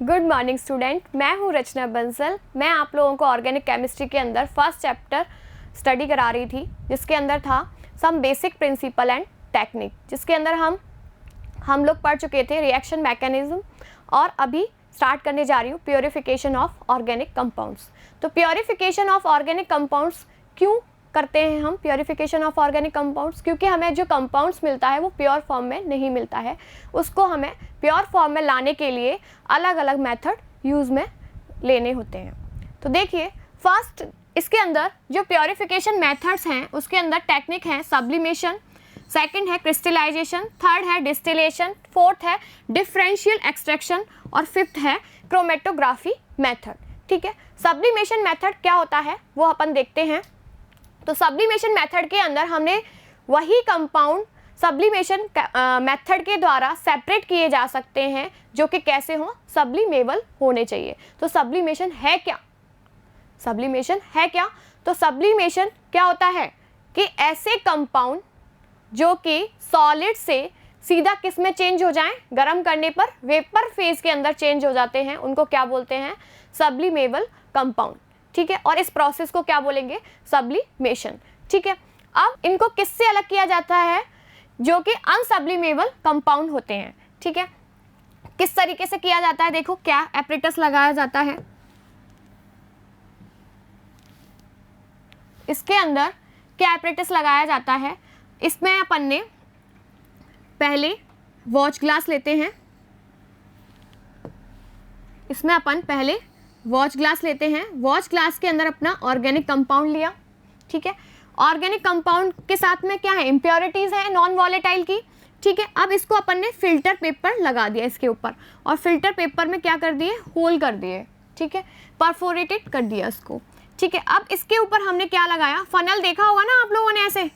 Good morning student, मैं हूँ रचना बंसल। मैं आप लोगों को ऑर्गेनिक केमिस्ट्री के अंदर फर्स्ट चैप्टर स्टडी करा रही थी, जिसके अंदर था some basic principle and technique, जिसके अंदर हम लोग पढ़ चुके थे रिएक्शन मैकेनिज्म। और अभी स्टार्ट करने जा रही हूँ प्योरीफिकेशन ऑफ ऑर्गेनिक कंपाउंड्स। तो प्योरीफिकेशन ऑफ ऑर्गेनिक कंपाउंड्स क्यों करते हैं हम प्योरीफिकेशन ऑफ ऑर्गेनिक कंपाउंड्स? क्योंकि हमें जो कंपाउंड्स मिलता है वो प्योर फॉर्म में नहीं मिलता है। उसको हमें प्योर फॉर्म में लाने के लिए अलग अलग मेथड यूज़ में लेने होते हैं। तो देखिए, फर्स्ट इसके अंदर जो प्योरीफिकेशन मेथड्स हैं उसके अंदर टेक्निक है सब्लिमेशन, सेकंड है क्रिस्टलाइजेशन, थर्ड है डिस्टिलेशन, फोर्थ है डिफरेंशियल एक्सट्रैक्शन और फिफ्थ है क्रोमेटोग्राफी मेथड। ठीक है, सब्लिमेशन मेथड क्या होता है वो अपन देखते हैं। तो सब्लिमेशन मेथड के अंदर हमने वही कंपाउंड सब्लिमेशन मेथड के द्वारा सेपरेट किए जा सकते हैं जो कि कैसे हों, सब्लिमेबल होने चाहिए। तो सब्लिमेशन है क्या? सब्लिमेशन है क्या? तो सब्लिमेशन क्या होता है कि ऐसे कंपाउंड जो कि सॉलिड से सीधा किस में चेंज हो जाएं, गर्म करने पर वेपर फेज के अंदर चेंज हो जाते हैं, उनको क्या बोलते हैं? Sublimable compound. ठीक है, और इस प्रोसेस को क्या बोलेंगे? सब्लिमेशन। ठीक है, अब इनको किससे अलग किया जाता है? जो कि अनसब्लिमेबल कंपाउंड होते हैं। ठीक है, किस तरीके से किया जाता है? देखो, क्या एपरेटस लगाया जाता है इसके अंदर, क्या एपरेटस लगाया जाता है? इसमें अपन ने पहले वॉच ग्लास लेते हैं, इसमें अपन पहले वॉच ग्लास लेते हैं। वॉच ग्लास के अंदर अपना ऑर्गेनिक कंपाउंड लिया। ठीक है, ऑर्गेनिक कंपाउंड के साथ में क्या है? इम्प्योरिटीज़ है नॉन वॉलेटाइल की। ठीक है, अब इसको अपन ने फिल्टर पेपर लगा दिया इसके ऊपर, और फिल्टर पेपर में क्या कर दिए? होल कर दिए। ठीक है, परफोरेटेड कर दिया इसको। ठीक है, अब इसके ऊपर हमने क्या लगाया? फनल देखा होगा ना आप लोगों ने, ऐसे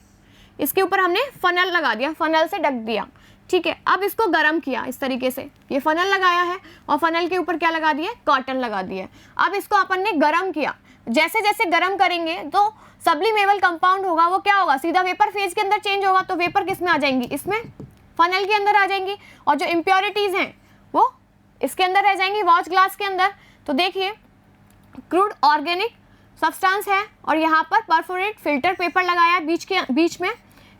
इसके ऊपर हमने फनल लगा दिया, फनल से ढक दिया। ठीक है, अब इसको गर्म किया इस तरीके से, ये फनल लगाया है और फनल के ऊपर क्या लगा दिया? कॉटन लगा दिया। अब इसको अपन ने गर्म किया। जैसे जैसे गर्म करेंगे तो सब्लिमेबल कंपाउंड होगा, वो क्या होगा? सीधा वेपर फेज के अंदर चेंज होगा। तो वेपर किस में आ जाएंगी? इसमें, फनल के अंदर आ जाएंगी, और जो इम्प्योरिटीज़ हैं वो इसके अंदर रह जाएंगी, वॉच ग्लास के अंदर। तो देखिए, क्रूड ऑर्गेनिक सब्सटेंस है और यहाँ पर परफोरेट फिल्टर पेपर लगाया बीच में।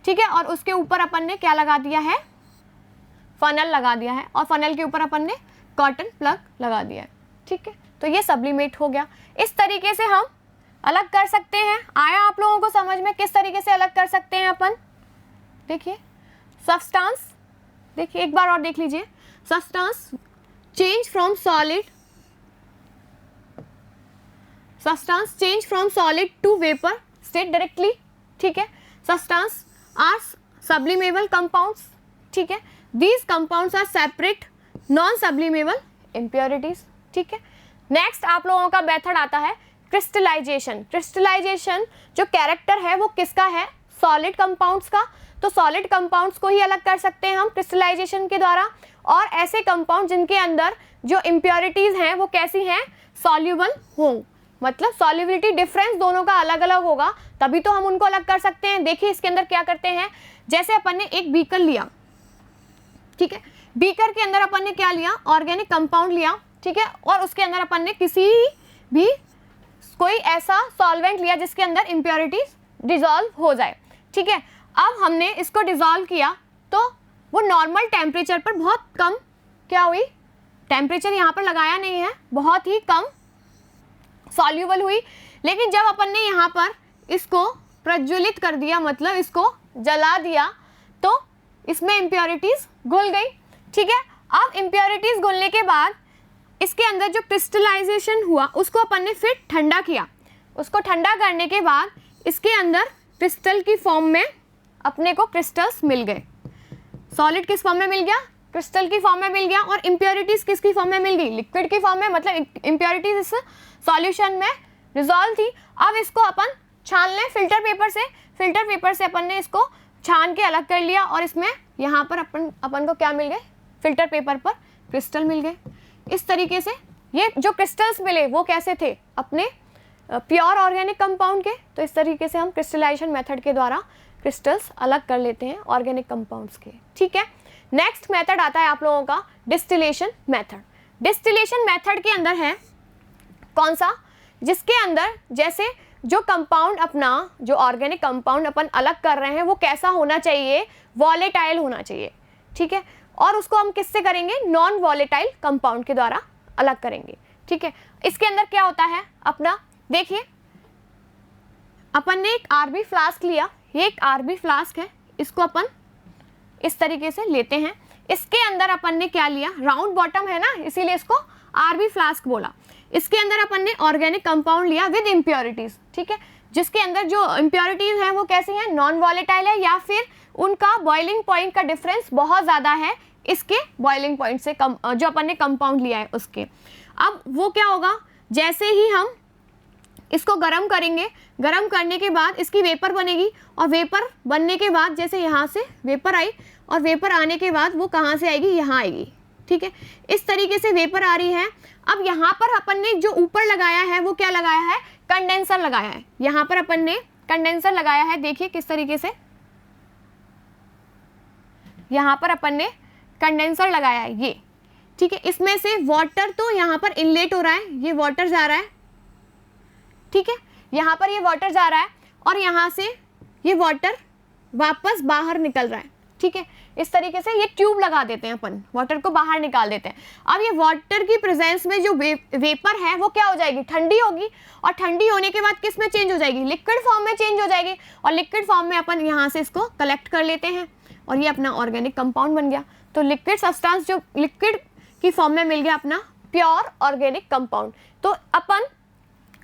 ठीक है, और उसके ऊपर अपन ने क्या लगा दिया है? फनल लगा दिया है, और फनल के ऊपर अपन ने कॉटन प्लग लगा दिया है। ठीक है, तो ये सब्लिमेट हो गया। इस तरीके से हम अलग कर सकते हैं। आया आप लोगों को समझ में किस तरीके से अलग कर सकते हैं अपन? देखिए, सब्सटेंस, देखिए एक बार और देख लीजिए। Substance change from solid, substance change from solid to vapour state directly. ठीक है, सब्सटेंस आर सब्लिमेबल कंपाउंड्स। ठीक है, these compounds are separate non sublimable impurities। ठीक है, नेक्स्ट आप लोगों का मेथड आता है क्रिस्टलाइजेशन। क्रिस्टलाइजेशन जो कैरेक्टर है वो किसका है? सॉलिड कंपाउंड्स का। तो सॉलिड कंपाउंड्स को ही अलग कर सकते हैं हम क्रिस्टलाइजेशन के द्वारा, और ऐसे कंपाउंड जिनके अंदर जो इम्प्योरिटीज़ हैं वो कैसी हैं? सॉल्यूबल हों, मतलब सॉल्युबिलिटी डिफरेंस दोनों का अलग अलग होगा, तभी तो हम उनको अलग कर सकते हैं। देखिए इसके अंदर क्या करते हैं, जैसे अपन ने एक बीकर लिया। ठीक है, बीकर के अंदर अपन ने क्या लिया? ऑर्गेनिक कंपाउंड लिया। ठीक है, और उसके अंदर अपन ने किसी भी कोई ऐसा सॉल्वेंट लिया जिसके अंदर इम्प्योरिटीज डिजॉल्व हो जाए। ठीक है, अब हमने इसको डिजॉल्व किया तो वो नॉर्मल टेम्परेचर पर बहुत कम क्या हुई? टेम्परेचर यहाँ पर लगाया नहीं है, बहुत ही कम सॉल्यूबल हुई। लेकिन जब अपन ने यहाँ पर इसको प्रज्वलित कर दिया, मतलब इसको जला दिया, तो इसमें इम्प्योरिटीज़ घुल गई। ठीक है, अब इम्प्योरिटीज़ घुलने के बाद इसके अंदर जो क्रिस्टलाइजेशन हुआ उसको अपन ने फिर ठंडा किया। उसको ठंडा करने के बाद इसके अंदर क्रिस्टल की फॉर्म में अपने को क्रिस्टल्स मिल गए। सॉलिड किस फॉर्म में मिल गया? क्रिस्टल की फॉर्म में मिल गया। और इम्प्योरिटीज़ किसकी फॉर्म में मिल गई? लिक्विड की फॉर्म में, मतलब इम्प्योरिटीज़ इस सॉल्यूशन में रिजॉल्व थी। अब इसको अपन छान लें फिल्टर पेपर से। फिल्टर पेपर से अपन ने इसको छान के अलग कर लिया, और इसमें यहाँ पर अपन को क्या मिल गए? फिल्टर पेपर पर क्रिस्टल मिल गए। इस तरीके से ये जो क्रिस्टल्स मिले वो कैसे थे? अपने प्योर ऑर्गेनिक कंपाउंड के। तो इस तरीके से हम क्रिस्टलाइजेशन मेथड के द्वारा क्रिस्टल्स अलग कर लेते हैं ऑर्गेनिक कंपाउंड्स के। ठीक है, नेक्स्ट मेथड आता है आप लोगों का डिस्टिलेशन मेथड। डिस्टिलेशन मेथड के अंदर है कौन सा, जिसके अंदर जैसे जो कंपाउंड अपना, जो ऑर्गेनिक कंपाउंड अपन अलग कर रहे हैं वो कैसा होना चाहिए, वॉलेटाइल होना चाहिए, ठीक है, और उसको हम किससे करेंगे, नॉन वॉलेटाइल कंपाउंड के द्वारा अलग करेंगे, ठीक है। इसके अंदर क्या होता है अपना, देखिए अपन ने एक आरबी फ्लास्क लिया, ये एक आरबी फ्लास्क है, इसको अपन इस तरीके से लेते हैं। इसके अंदर अपन ने क्या लिया, राउंड बॉटम है ना, इसीलिए इसको आरबी फ्लास्क बोला। इसके अंदर अपन ने ऑर्गेनिक कंपाउंड लिया विद इम्प्योरिटीज, ठीक है, जिसके अंदर जो इम्प्योरिटीज हैं वो कैसी हैं, नॉन वॉलेटाइल है, या फिर उनका बॉइलिंग पॉइंट का डिफरेंस बहुत ज़्यादा है इसके बॉइलिंग पॉइंट से कम, जो अपन ने कंपाउंड लिया है उसके। अब वो क्या होगा, जैसे ही हम इसको गर्म करेंगे, गर्म करने के बाद इसकी वेपर बनेगी, और वेपर बनने के बाद जैसे यहाँ से वेपर आई, और वेपर आने के बाद वो कहाँ से आएगी, यहाँ आएगी, ठीक है, इस तरीके से वेपर आ रही है। अब यहाँ पर अपन ने जो ऊपर लगाया है वो क्या लगाया है, कंडेंसर लगाया है, यहाँ पर अपन ने कंडेंसर लगाया है, देखिए किस तरीके से, यहाँ पर अपन ने कंडेंसर लगाया है ये, ठीक है। इसमें से वाटर तो यहाँ पर इनलेट हो रहा है, ये वाटर जा रहा है, ठीक है, यहाँ पर ये वाटर जा रहा है, और यहाँ से ये वाटर वापस बाहर निकल रहा है, ठीक है। इस तरीके से ये ट्यूब लगा देते हैं अपन, वाटर को बाहर निकाल देते हैं। अब ये वाटर की प्रेजेंस में जो वेपर है वो क्या हो जाएगी, ठंडी होगी, और ठंडी होने के बाद किस में चेंज हो जाएगी, लिक्विड फॉर्म में चेंज हो जाएगी, और लिक्विड फॉर्म में अपन यहाँ से इसको कलेक्ट कर लेते हैं, और ये अपना ऑर्गेनिक कंपाउंड बन गया। तो लिक्विड सब्सटेंस जो लिक्विड की फॉर्म में मिल गया अपना प्योर ऑर्गेनिक कंपाउंड। तो अपन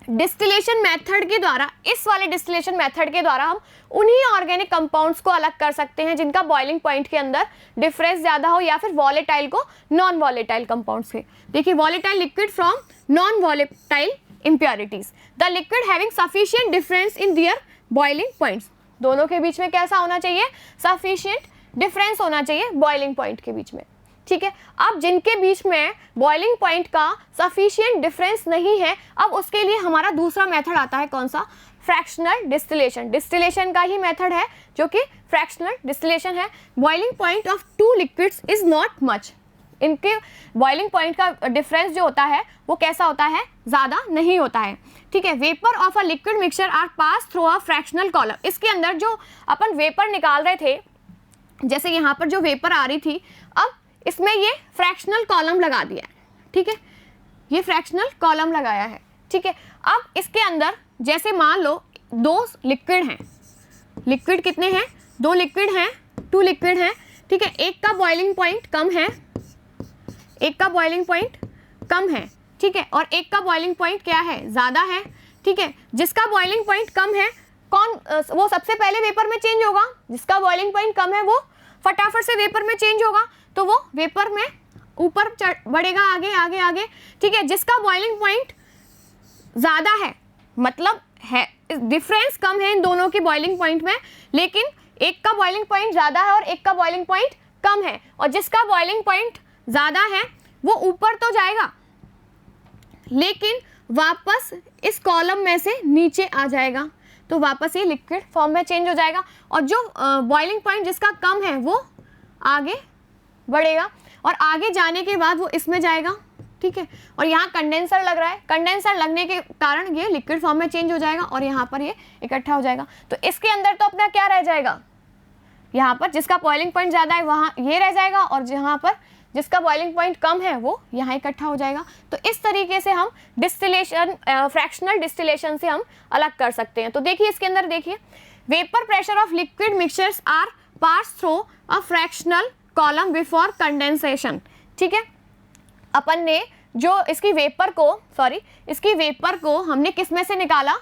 डिस्टिलेशन मेथड के द्वारा, इस वाले डिस्टिलेशन मेथड के द्वारा हम उन्हीं ऑर्गेनिक कंपाउंड्स को अलग कर सकते हैं जिनका बॉइलिंग पॉइंट के अंदर डिफरेंस ज़्यादा हो, या फिर वॉलेटाइल को नॉन वॉलेटाइल कंपाउंड्स से। देखिए, volatile liquid from non volatile impurities, the liquid having sufficient difference in their boiling points. दोनों के बीच में कैसा होना चाहिए, सफिशिएंट डिफरेंस होना चाहिए बॉइलिंग पॉइंट के बीच में, ठीक है। अब जिनके बीच में बॉइलिंग पॉइंट का सफिशिएंट डिफरेंस नहीं है, अब उसके लिए हमारा दूसरा मेथड आता है, कौन सा, फ्रैक्शनल डिस्टिलेशन। डिस्टिलेशन का ही मेथड है जो कि फ्रैक्शनल डिस्टिलेशन है। Boiling point of two liquids is not much, इनके बॉइलिंग पॉइंट का डिफरेंस जो होता है वो कैसा होता है, ज़्यादा नहीं होता है, ठीक है। Vapour of a liquid mixture are pass through a fractional column. इसके अंदर जो अपन वेपर निकाल रहे थे, जैसे यहाँ पर जो वेपर आ रही थी, अब इसमें ये फ्रैक्शनल कॉलम लगा दिया है, ठीक है, ये फ्रैक्शनल कॉलम लगाया है, ठीक है। अब इसके अंदर जैसे मान लो दो लिक्विड हैं, लिक्विड कितने हैं, दो लिक्विड हैं, टू लिक्विड हैं, ठीक है। एक का बॉइलिंग पॉइंट कम है, एक का बॉइलिंग पॉइंट कम है, ठीक है, और एक का बॉइलिंग पॉइंट क्या है, ज़्यादा है, ठीक है। जिसका बॉइलिंग पॉइंट कम है कौन, वो सबसे पहले वेपर में चेंज होगा, जिसका बॉइलिंग पॉइंट कम है वो फटाफट से वेपर में चेंज होगा, तो वो वेपर में ऊपर बढ़ेगा, आगे आगे आगे, ठीक है। जिसका बॉइलिंग पॉइंट ज़्यादा है, मतलब है डिफरेंस कम है इन दोनों की बॉइलिंग पॉइंट में, लेकिन एक का बॉइलिंग पॉइंट ज़्यादा है और एक का बॉइलिंग पॉइंट कम है, और जिसका बॉइलिंग पॉइंट ज़्यादा है वो ऊपर तो जाएगा, लेकिन वापस इस कॉलम में से नीचे आ जाएगा, तो वापस ये लिक्विड फॉर्म में चेंज हो जाएगा, और जो बॉइलिंग पॉइंट जिसका कम है वो आगे बढ़ेगा, और आगे जाने के बाद वो इसमें जाएगा, ठीक है। और यहाँ कंडेंसर लग रहा है, कंडेंसर लगने के कारण ये लिक्विड फॉर्म में चेंज हो जाएगा, और यहाँ पर ये इकट्ठा हो जाएगा। तो इसके अंदर तो अपना क्या रह जाएगा, यहाँ पर जिसका बॉइलिंग पॉइंट ज़्यादा है वहाँ ये रह जाएगा, और जहाँ पर जिसका बॉइलिंग पॉइंट कम है वो यहाँ इकट्ठा हो जाएगा। तो इस तरीके से हम डिस्टिलेशन, फ्रैक्शनल डिस्टिलेशन से हम अलग कर सकते हैं। तो देखिए इसके अंदर, देखिए vapour pressure of liquid mixtures are pass through a fractional column before condensation, ठीक है। अपन ने जो इसकी वेपर को हमने किस में से निकाला,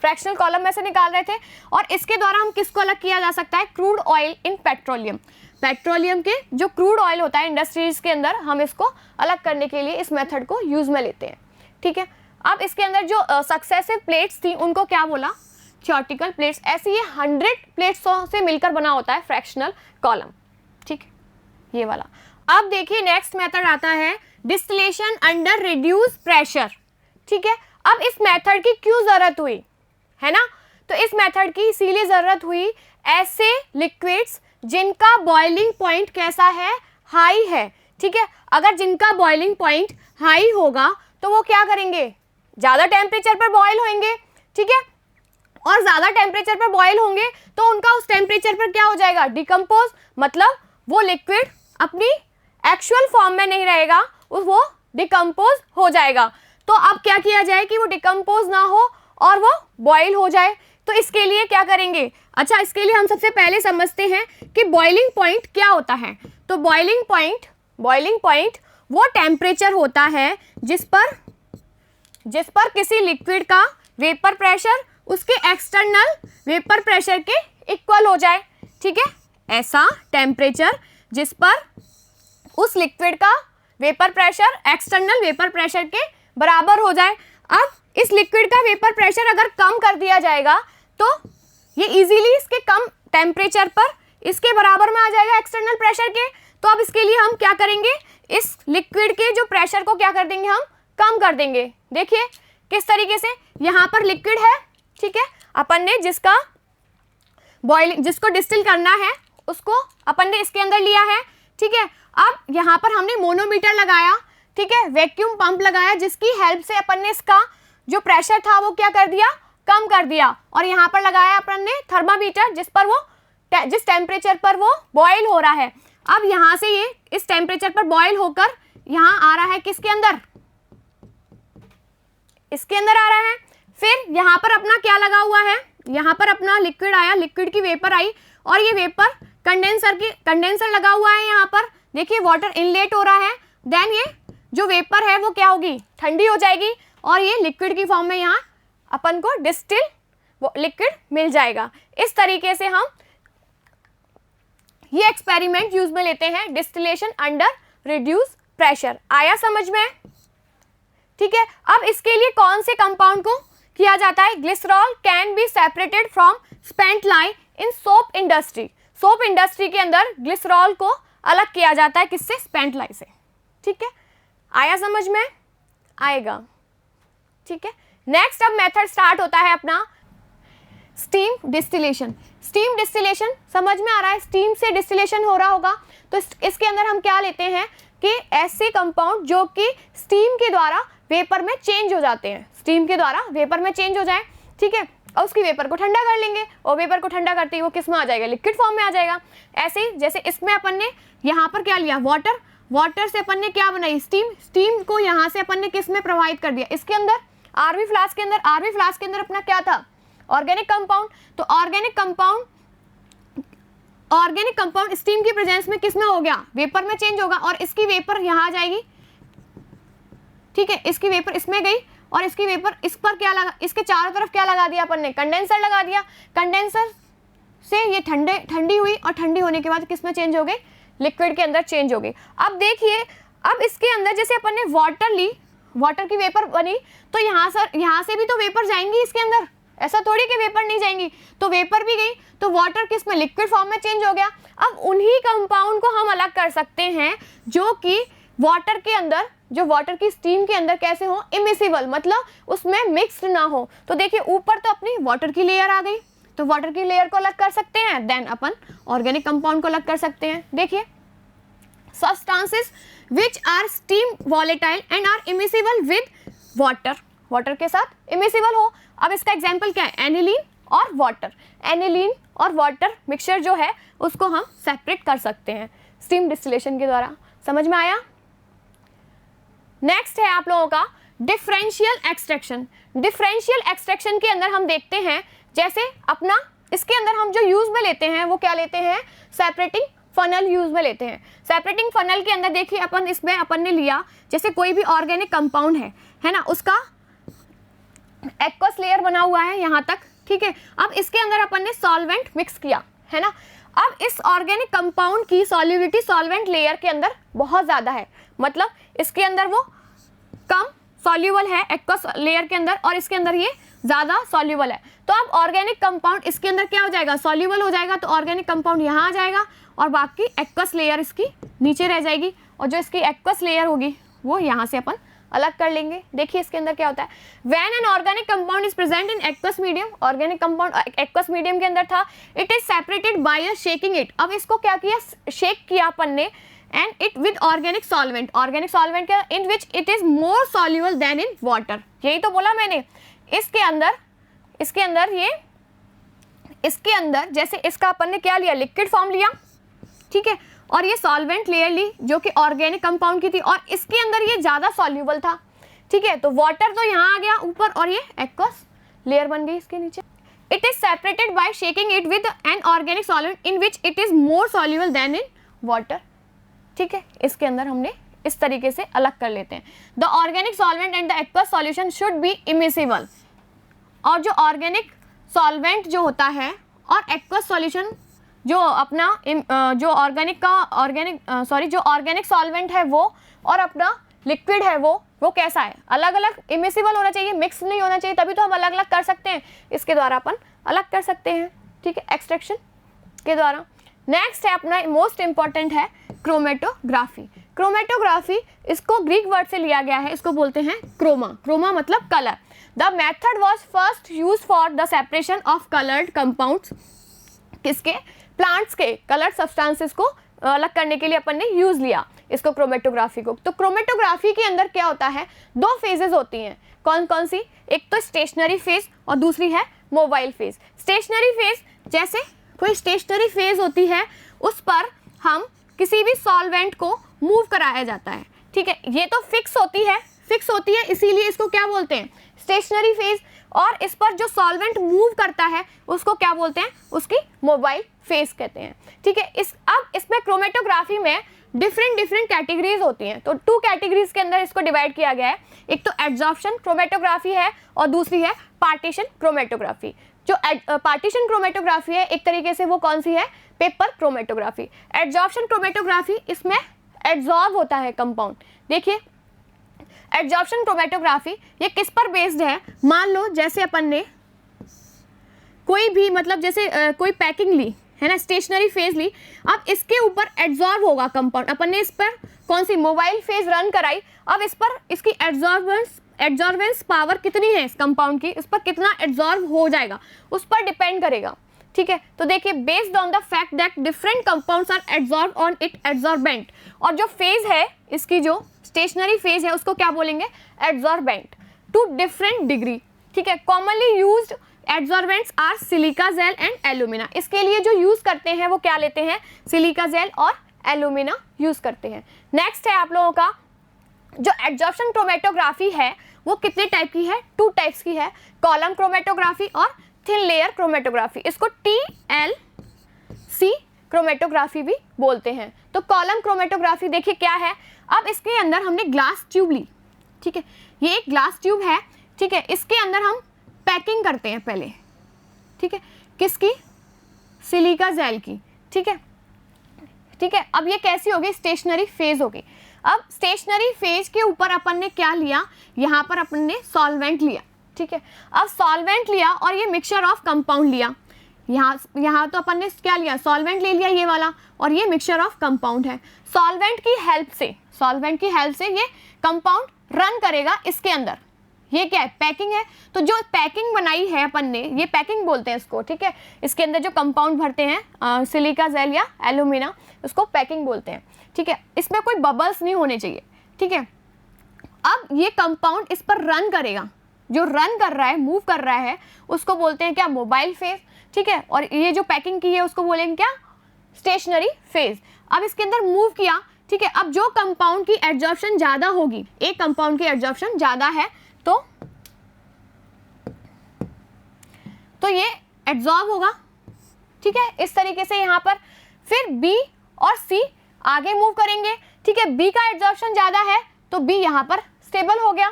फ्रैक्शनल कॉलम में से निकाल रहे थे, और इसके द्वारा हम किसको अलग किया जा सकता है, crude oil in petroleum. Petroleum के जो क्रूड ऑयल होता है इंडस्ट्रीज के अंदर, हम इसको अलग करने के लिए इस मेथड को यूज में लेते हैं, ठीक है। अब इसके अंदर जो सक्सेसिव प्लेट्स थी उनको क्या बोला, थियोरेटिकल प्लेट्स। ऐसे ये 100 प्लेट्सों से मिलकर बना होता है फ्रैक्शनल कॉलम, ठीक है, ये वाला। अब देखिए नेक्स्ट मेथड आता है डिस्टिलेशन अंडर रिड्यूस प्रेशर, ठीक है। अब इस मेथड की क्यों जरूरत हुई है ना, तो इस मेथड की इसीलिए जरूरत हुई, ऐसे लिक्विड्स जिनका बॉइलिंग पॉइंट कैसा है, हाई है, ठीक है। अगर जिनका बॉइलिंग पॉइंट हाई होगा तो वो क्या करेंगे, ज़्यादा टेम्परेचर पर बॉयल होंगे, ठीक है, और ज़्यादा टेम्परेचर पर बॉयल होंगे तो उनका उस टेम्परेचर पर क्या हो जाएगा, डिकम्पोज, मतलब वो लिक्विड अपनी एक्चुअल फॉर्म में नहीं रहेगा, वो डिकम्पोज हो जाएगा। तो अब क्या किया जाए कि वो डिकम्पोज ना हो और वो बॉयल हो जाए, तो इसके लिए क्या करेंगे, अच्छा इसके लिए हम सबसे पहले समझते हैं कि बॉइलिंग पॉइंट क्या होता है। तो बॉइलिंग पॉइंट वो टेम्परेचर होता है जिस पर किसी लिक्विड का वेपर प्रेशर उसके एक्सटर्नल वेपर प्रेशर के इक्वल हो जाए, ठीक है, ऐसा टेम्परेचर जिस पर उस लिक्विड का vapour pressure external vapour pressure के बराबर हो जाए। अब इस लिक्विड का वेपर प्रेशर अगर कम कर दिया जाएगा तो ये इजीली इसके कम टेम्परेचर पर इसके बराबर में आ जाएगा एक्सटर्नल प्रेशर के। तो अब इसके लिए हम क्या करेंगे, इस लिक्विड के जो प्रेशर को क्या कर देंगे, हम कम कर देंगे। देखिए किस तरीके से, यहाँ पर लिक्विड है, ठीक है, अपन ने जिसको डिस्टिल करना है उसको अपन ने इसके अंदर लिया है, ठीक है। अब यहाँ पर हमने मोनोमीटर लगाया, ठीक है, वैक्यूम पंप लगाया, जिसकी हेल्प से अपन ने इसका जो प्रेशर था वो क्या कर दिया, कम कर दिया, और यहाँ पर लगाया अपन ने थर्मामीटर जिस टेम्परेचर पर वो बॉयल हो रहा है। अब यहाँ से ये इस टेम्परेचर पर बॉयल होकर यहाँ आ रहा है, किसके अंदर, इसके अंदर आ रहा है। फिर यहाँ पर अपना क्या लगा हुआ है, यहाँ पर अपना लिक्विड आया, लिक्विड की वेपर आई, और ये वेपर कंडेंसर लगा हुआ है। यहाँ पर देखिए वाटर इनलेट हो रहा है, देन ये जो वेपर है वो क्या होगी, ठंडी हो जाएगी, और ये लिक्विड की फॉर्म में यहाँ अपन को डिस्टिल लिक्विड मिल जाएगा। इस तरीके से हम ये एक्सपेरिमेंट यूज में लेते हैं, डिस्टिलेशन अंडर रिड्यूस प्रेशर। आया समझ में, ठीक है। अब इसके लिए कौन से कंपाउंड को किया जाता है, glycerol can be separated from spent line in soap industry. Soap industry के अंदर ग्लिसरॉल को अलग किया जाता है, किससे, स्पेंट लाइन से, ठीक है। आया समझ में, आएगा, ठीक है। नेक्स्ट अब मेथड स्टार्ट होता है अपना स्टीम डिस्टिलेशन। स्टीम डिस्टिलेशन समझ में आ रहा है, स्टीम से डिस्टिलेशन हो रहा होगा। तो इसके अंदर हम क्या लेते हैं कि ऐसे कंपाउंड जो कि स्टीम के द्वारा वेपर में चेंज हो जाते हैं, स्टीम के द्वारा वेपर में चेंज हो जाए, ठीक है, और उसकी वेपर को ठंडा कर लेंगे, और वेपर को ठंडा करते ही वो किस में आ जाएगा, लिक्विड फॉर्म में आ जाएगा। ऐसे ही जैसे इसमें अपन ने यहाँ पर क्या लिया, वाटर से अपन ने क्या बनाई, स्टीम को यहाँ से अपन ने किस में प्रवाहित कर दिया, इसके अंदर आरवी फ्लास्क के अंदर अपना क्या था, ऑर्गेनिक कंपाउंड। तो ऑर्गेनिक कंपाउंड स्टीम की प्रेजेंस में किस में हो गया, वेपर में चेंज होगा, और इसकी वेपर यहाँ आ जाएगी, ठीक है, इसकी वेपर इसमें गई, और इसकी वेपर इस पर क्या लगा, इसके चारों तरफ क्या लगा दिया अपन ने, कंडेंसर लगा दिया। कंडेंसर से ये ठंडी हुई, और ठंडी होने के बाद किस में चेंज हो गई, लिक्विड के अंदर चेंज हो गई। अब देखिए, अब इसके अंदर जैसे अपन ने वाटर ली, वाटर की वेपर बनी, तो यहाँ से भी तो वेपर जाएंगी इसके अंदर, ऐसा थोड़ी कि वेपर नहीं जाएंगी, तो वेपर भी गई, तो वाटर किस में, लिक्विड फॉर्म में चेंज हो गया। अब उन्हीं कंपाउंड को हम अलग कर सकते हैं जो कि वाटर के अंदर, जो वाटर की स्टीम के अंदर कैसे हो, इमिसिबल, मतलब उसमें मिक्स्ड ना हो। तो देखिए ऊपर तो अपनी वाटर की लेयर आ गई, तो वाटर की लेयर को अलग कर सकते हैं, देन अपन ऑर्गेनिक कंपाउंड को अलग कर सकते हैं। देखिए substances which are steam volatile and are immiscible with water के साथ इमिसिबल हो। अब इसका एग्जांपल क्या है, एनिलीन और वाटर। एनिलीन और वाटर मिक्सचर जो है उसको हम सेपरेट कर सकते हैं स्टीम डिस्टिलेशन के द्वारा। समझ में आया। नेक्स्ट है आप लोगों का डिफरेंशियल एक्सट्रैक्शन। डिफरेंशियल एक्सट्रैक्शन के अंदर हम देखते हैं, जैसे अपना इसके अंदर हम जो यूज में लेते हैं वो क्या लेते हैं, सेपरेटिंग फनल यूज में लेते हैं। सेपरेटिंग फनल के अंदर देखिए अपन ने लिया, जैसे कोई भी ऑर्गेनिक कंपाउंड है ना, उसका एक्वस लेयर बना हुआ है यहाँ तक, ठीक है। अब इसके अंदर अपन ने सॉल्वेंट मिक्स किया, है ना। अब इस ऑर्गेनिक कंपाउंड की सॉल्युबिलिटी सॉल्वेंट लेयर के अंदर बहुत ज़्यादा है, मतलब इसके अंदर वो कम सॉल्युबल है एक्वस लेयर के अंदर, और इसके अंदर ये ज़्यादा सॉल्युबल है। तो अब ऑर्गेनिक कंपाउंड इसके अंदर क्या हो जाएगा, सॉल्युबल हो जाएगा, तो ऑर्गेनिक कंपाउंड यहाँ आ जाएगा, और बाकी एक्वस लेयर इसकी नीचे रह जाएगी, और जो इसकी एक्वस लेयर होगी वो यहाँ से अपन अलग कर लेंगे। देखिए इसके अंदर क्या होता है, when an organic compound is present in aqueous medium, organic compound aqueous medium के अंदर था, it is separated by shaking it. अब इसको क्या किया, शेक किया अपन ने, and it with organic solvent क्या, in which it is more soluble than in water. यही तो बोला मैंने, इसके अंदर जैसे इसका अपन ने क्या लिया, लिक्विड फॉर्म लिया, ठीक है, और ये सॉल्वेंट लेयर ली जो कि ऑर्गेनिक कंपाउंड की थी, और इसके अंदर ये ज़्यादा सॉल्यूबल था, ठीक है, तो वाटर तो यहाँ आ गया ऊपर और ये एक्वस लेयर बन गई इसके नीचे। It is separated by shaking it with an organic solvent in which it is more soluble than in water, ठीक है, इसके अंदर हमने इस तरीके से अलग कर लेते हैं। The organic solvent and the aqueous solution should be immiscible, और जो ऑर्गेनिक सॉल्वेंट जो होता है और एक्वस सॉल्यूशन जो अपना जो ऑर्गेनिक सॉल्वेंट है वो और अपना लिक्विड है वो कैसा है, अलग अलग इमिसिबल होना चाहिए, मिक्स नहीं होना चाहिए, तभी तो हम अलग अलग कर सकते हैं, इसके द्वारा अपन अलग कर सकते हैं, ठीक है, एक्सट्रैक्शन के द्वारा। नेक्स्ट है अपना मोस्ट इंपॉर्टेंट है क्रोमेटोग्राफी। क्रोमेटोग्राफी इसको ग्रीक वर्ड से लिया गया है, इसको बोलते हैं क्रोमा मतलब colour. The method was first use for the separation of coloured compounds, किसके, प्लांट्स के कलर्ड सब्सटेंसेस को अलग करने के लिए अपन ने यूज लिया इसको, क्रोमेटोग्राफी को। तो क्रोमेटोग्राफी के अंदर क्या होता है, दो फेजेस होती हैं, कौन कौन सी, एक तो स्टेशनरी फेज और दूसरी है मोबाइल फेज। स्टेशनरी फेज, जैसे कोई स्टेशनरी फेज होती है उस पर हम किसी भी सॉल्वेंट को मूव कराया जाता है, ठीक है, ये तो फिक्स होती है इसीलिए इसको क्या बोलते हैं, स्टेशनरी फेज, और इस पर जो सॉल्वेंट मूव करता है उसको क्या बोलते हैं, उसकी मोबाइल फेज कहते हैं, ठीक है। अब इसमें क्रोमेटोग्राफी में डिफरेंट कैटेगरीज होती हैं, तो 2 कैटेगरीज के अंदर इसको डिवाइड किया गया है, एक तो एड्जॉर्प्शन क्रोमेटोग्राफी है और दूसरी है पार्टीशन क्रोमेटोग्राफी। जो पार्टीशन क्रोमेटोग्राफी है एक तरीके से वो कौन सी है, पेपर क्रोमेटोग्राफी। एड्जॉर्प्शन क्रोमेटोग्राफी, इसमें एड्जॉर्ब होता है कंपाउंड। देखिए एड्जॉर्प्शन क्रोमेटोग्राफी ये किस पर बेस्ड है, मान लो जैसे अपन ने कोई भी मतलब जैसे कोई पैकिंग ली है ना, स्टेशनरी फेज ली, अब इसके ऊपर एड्जॉर्ब होगा कंपाउंड, अपन ने इस पर कौन सी मोबाइल फेज रन कराई, अब इस पर इसकी एड्जॉर्बेंस पावर कितनी है इस कंपाउंड की, इस पर कितना एड्जॉर्ब हो जाएगा उस पर डिपेंड करेगा, ठीक है। तो देखिए based on the fact that different compounds are adsorb on it adsorbent, और जो फेज है इसकी जो स्टेशनरी फेज है उसको क्या बोलेंगे, एड्जॉर्बेंट, टू डिफरेंट डिग्री, ठीक है। Commonly used adsorbents are silica gel and alumina, इसके लिए जो यूज करते हैं वो क्या लेते हैं, सिलिका जेल और एल्यूमिना यूज करते हैं। नेक्स्ट है आप लोगों का जो एड्जॉर्प्शन क्रोमेटोग्राफी है वो कितने टाइप की है, 2 टाइप्स की है, कॉलम क्रोमेटोग्राफी और थिन लेयर क्रोमेटोग्राफी, इसको TLC क्रोमेटोग्राफी भी बोलते हैं। तो कॉलम क्रोमेटोग्राफी देखिए क्या है, अब इसके अंदर हमने ग्लास ट्यूब ली, ठीक है, ये एक ग्लास ट्यूब है, ठीक है, इसके अंदर हम पैकिंग करते हैं पहले, ठीक है, किसकी, सिलिका जेल की, ठीक है, ठीक है। अब ये कैसी होगी, स्टेशनरी फेज होगी। अब स्टेशनरी फेज के ऊपर अपन ने क्या लिया, यहाँ पर अपन ने सॉल्वेंट लिया, ठीक है। अब सॉल्वेंट लिया और ये मिक्सचर ऑफ कंपाउंड लिया, यहाँ तो अपन ने क्या लिया, सॉल्वेंट ले लिया ये वाला, और ये मिक्सचर ऑफ कंपाउंड है। सॉल्वेंट की हेल्प से ये कंपाउंड रन करेगा इसके अंदर, ये क्या है, पैकिंग है, तो जो पैकिंग बनाई है अपन ने, ये पैकिंग बोलते हैं इसको, ठीक है, इसके अंदर जो कंपाउंड भरते हैं सिलिका जेल या एल्यूमिना, उसको पैकिंग बोलते हैं, ठीक है, इसमें कोई बबल्स नहीं होने चाहिए, ठीक है। अब ये कंपाउंड इस पर रन करेगा, जो रन कर रहा है, मूव कर रहा है, उसको बोलते हैं क्या, मोबाइल फेज, ठीक है, और ये जो पैकिंग की है उसको बोलेंगे क्या, स्टेशनरी फेज। अब इसके अंदर मूव किया, ठीक है, अब जो कंपाउंड की एड्जॉर्प्शन ज़्यादा होगी, एक कंपाउंड की एड्जॉर्प्शन ज़्यादा है तो ये एड्जॉर्ब होगा, ठीक है, इस तरीके से यहाँ पर। फिर B और C आगे मूव करेंगे, ठीक है, B का एड्जॉर्प्शन ज़्यादा है तो B यहाँ पर स्टेबल हो गया,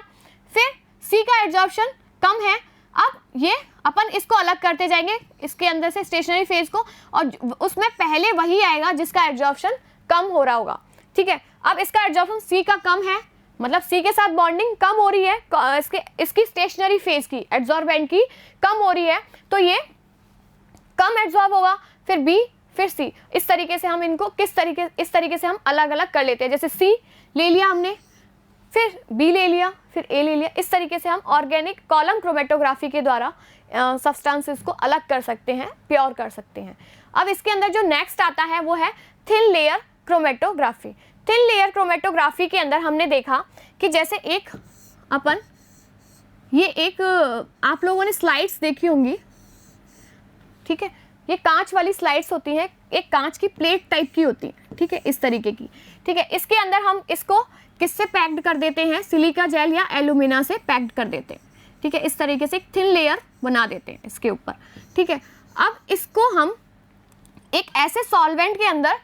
फिर C का एड्जॉर्प्शन कम है, अब ये अपन इसको अलग करते जाएंगे इसके अंदर से स्टेशनरी फेज को, और उसमें पहले वही आएगा जिसका एड्जॉर्प्शन कम हो रहा होगा, ठीक है। अब इसका एड्जॉर्प्शन C का कम है, मतलब C के साथ बॉन्डिंग कम हो रही है, इसकी स्टेशनरी फेज की एड्जॉर्बेंट की कम हो रही है, तो ये कम एड्जॉर्ब होगा, फिर B फिर C, इस तरीके से हम इनको इस तरीके से हम अलग अलग कर लेते हैं, जैसे C ले लिया हमने, फिर B ले लिया, फिर A ले लिया, इस तरीके से हम ऑर्गेनिक कॉलम क्रोमेटोग्राफी के द्वारा सब्सटेंसेस को अलग कर सकते हैं, प्योर कर सकते हैं। अब इसके अंदर जो नेक्स्ट आता है वो है thin layer chromatography. Thin layer chromatography के अंदर हमने देखा कि जैसे एक अपन ये एक आप लोगों ने स्लाइड्स देखी होंगी, ठीक है, ये कांच वाली स्लाइड्स होती हैं, एक कांच की प्लेट टाइप की होती है, ठीक है, इस तरीके की, ठीक है। इसके अंदर हम इसको किससे पैक्ड कर देते हैं, सिलिका जेल या एल्यूमिना से पैक्ड कर देते हैं, ठीक है, इस तरीके से एक थिन लेयर बना देते हैं इसके ऊपर, ठीक है। अब इसको हम एक ऐसे सॉल्वेंट के अंदर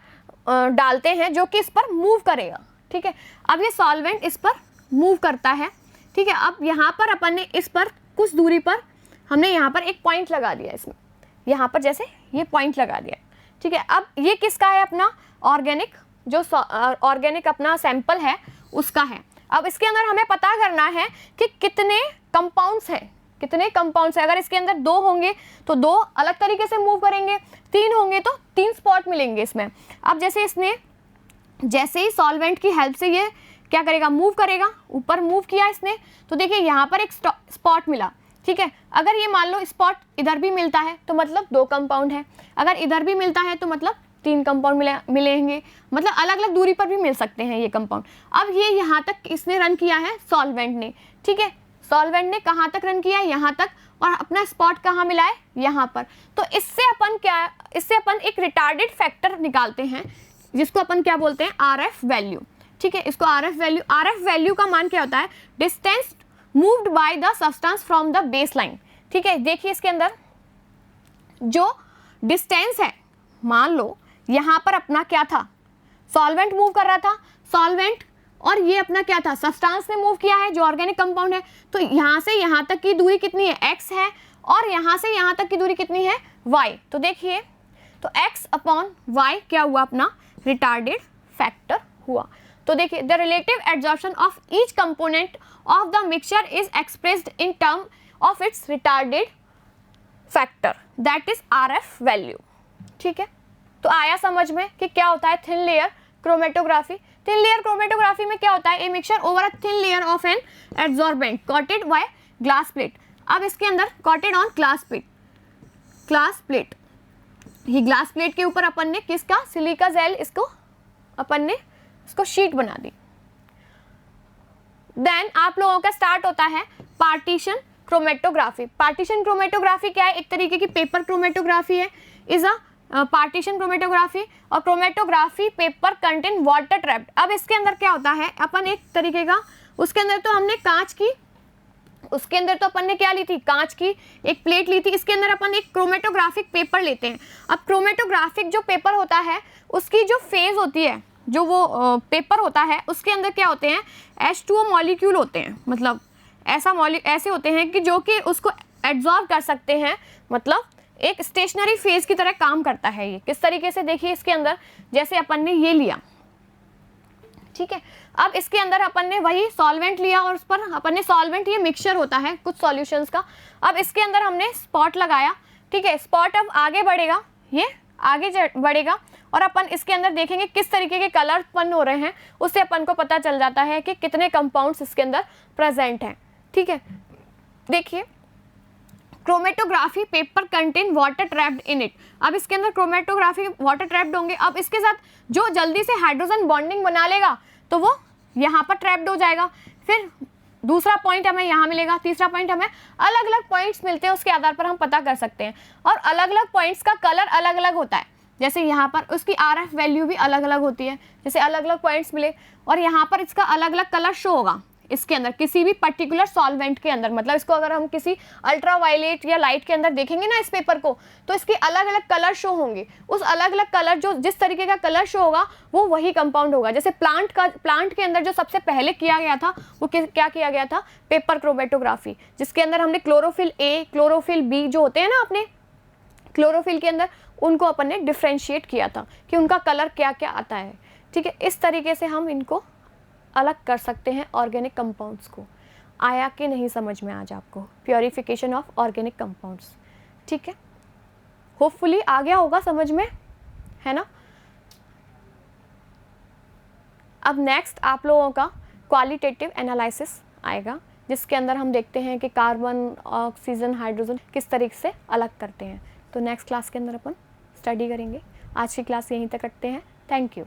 डालते हैं जो कि इस पर मूव करेगा, ठीक है। अब ये सॉल्वेंट इस पर मूव करता है, ठीक है। अब यहाँ पर अपन ने इस पर कुछ दूरी पर हमने यहाँ पर एक पॉइंट लगा दिया, इसमें यहाँ पर जैसे ये पॉइंट लगा दिया, ठीक है। अब ये किसका है, अपना ऑर्गेनिक, जो ऑर्गेनिक अपना सैंपल है उसका है। अब इसके अंदर हमें पता करना है कि कितने कंपाउंड्स हैं, कितने कंपाउंड्स हैं। अगर इसके अंदर 2 होंगे तो 2 अलग तरीके से मूव करेंगे, 3 होंगे तो 3 स्पॉट मिलेंगे इसमें। अब जैसे इसने जैसे ही सॉल्वेंट की हेल्प से ये क्या करेगा, मूव करेगा, ऊपर मूव किया इसने, तो देखिए यहाँ पर एक स्पॉट मिला, ठीक है। अगर ये मान लो स्पॉट इधर भी मिलता है तो मतलब 2 कंपाउंड है, अगर इधर भी मिलता है तो मतलब 3 कंपाउंड मिलेंगे, मतलब अलग अलग दूरी पर भी मिल सकते हैं ये कंपाउंड। अब ये यहाँ तक इसने रन किया है सॉल्वेंट ने, ठीक है, सॉल्वेंट ने कहाँ तक रन किया है, यहाँ तक, और अपना स्पॉट कहाँ मिला है, यहाँ पर। तो इससे अपन एक रिटार्डेड फैक्टर निकालते हैं जिसको अपन क्या बोलते हैं, RF वैल्यू, ठीक है। इसको RF वैल्यू का मान क्या होता है, distance moved by the substance from the base line, ठीक है। देखिए इसके अंदर जो डिस्टेंस है, मान लो यहाँ पर अपना क्या था, सॉल्वेंट मूव कर रहा था, सॉल्वेंट, और ये अपना क्या था, सब्सटेंस ने मूव किया है जो ऑर्गेनिक कंपाउंड है। तो यहाँ से यहाँ तक की दूरी कितनी है, x है, और यहाँ से यहाँ तक की दूरी कितनी है, y। तो देखिए, तो x अपॉन y क्या हुआ, अपना रिटार्डेड फैक्टर हुआ। तो देखिए, the relative adsorption of each component of the mixture is expressed in term of its retarded factor, that is RF value, ठीक है। तो आया समझ में कि क्या होता है thin layer chromatography. Thin layer chromatography में क्या होता है, a mixture over a thin layer of an adsorbent coated by glass plate. अब इसके अंदर कॉटेड ऑन ग्लास प्लेट, ये ग्लास प्लेट के ऊपर अपन ने किसका, सिलिका जेल, इसको अपन ने इसको शीट बना दी। देन आप लोगों का स्टार्ट होता है पार्टीशन क्रोमेटोग्राफी। पार्टीशन क्रोमेटोग्राफी क्या है, एक तरीके की पेपर क्रोमेटोग्राफी है, इज अ पार्टीशन क्रोमेटोग्राफी। और chromatography paper contain water trapped. अब इसके अंदर क्या होता है, अपन एक तरीके का, उसके अंदर तो हमने कांच की, उसके अंदर तो अपन ने क्या ली थी, कांच की एक प्लेट ली थी, इसके अंदर अपन एक क्रोमेटोग्राफिक पेपर लेते हैं। अब क्रोमेटोग्राफिक जो पेपर होता है उसकी जो फेज होती है, जो वो पेपर होता है उसके अंदर क्या होते हैं, H2O मॉलिक्यूल होते हैं, मतलब ऐसे होते हैं कि जो कि उसको एब्जॉर्ब कर सकते हैं, मतलब एक स्टेशनरी फेज की तरह काम करता है। ये किस तरीके से, देखिए इसके अंदर जैसे अपन ने ये लिया, ठीक है। अब इसके अंदर अपन ने वही सॉल्वेंट लिया और उस पर अपन ने सॉल्वेंट, ये मिक्सचर होता है कुछ सॉल्यूशंस का। अब इसके अंदर हमने स्पॉट लगाया, ठीक है। स्पॉट अब आगे बढ़ेगा, ये आगे बढ़ेगा, और अपन इसके अंदर देखेंगे किस तरीके के कलर उत्पन्न हो रहे हैं, उससे अपन को पता चल जाता है कि कितने कंपाउंड्स इसके अंदर प्रेजेंट हैं, ठीक है। देखिए, chromatography paper contain water trapped in it. अब इसके अंदर क्रोमेटोग्राफी वाटर ट्रैप्ड होंगे। अब इसके साथ जो जल्दी से हाइड्रोजन बॉन्डिंग बना लेगा तो वो यहाँ पर ट्रैप्ड हो जाएगा। फिर दूसरा पॉइंट हमें यहाँ मिलेगा, तीसरा पॉइंट हमें, अलग अलग पॉइंट्स मिलते हैं, उसके आधार पर हम पता कर सकते हैं। और अलग अलग पॉइंट्स का कलर अलग अलग होता है, जैसे यहाँ पर उसकी RF वैल्यू भी अलग अलग होती है, जैसे अलग अलग पॉइंट्स मिले, और यहाँ पर इसका अलग अलग कलर शो होगा इसके अंदर किसी भी पर्टिकुलर सॉल्वेंट के अंदर। मतलब इसको अगर हम किसी अल्ट्रावायलेट या लाइट के अंदर देखेंगे ना इस पेपर को, तो इसके अलग अलग कलर शो होंगे। उस अलग अलग कलर, जो जिस तरीके का कलर शो होगा वो वही कंपाउंड होगा। जैसे प्लांट के अंदर जो सबसे पहले किया गया था वो क्या किया गया था, पेपर क्रोमेटोग्राफी, जिसके अंदर हमने क्लोरोफिल A, क्लोरोफिल B जो होते हैं ना अपने क्लोरोफिल के अंदर, उनको अपन ने डिफ्रेंशिएट किया था कि उनका कलर क्या क्या आता है, ठीक है। इस तरीके से हम इनको अलग कर सकते हैं ऑर्गेनिक कंपाउंड्स को। आया कि नहीं समझ में आज आपको, प्योरिफिकेशन ऑफ ऑर्गेनिक कंपाउंड्स, ठीक है। होपफुली आ गया होगा समझ में, है ना। अब नेक्स्ट आप लोगों का क्वालिटेटिव एनालिसिस आएगा, जिसके अंदर हम देखते हैं कि कार्बन, ऑक्सीजन, हाइड्रोजन किस तरीके से अलग करते हैं। तो नेक्स्ट क्लास के अंदर अपन स्टडी करेंगे। आज की क्लास यहीं तक रखते हैं। Thank you.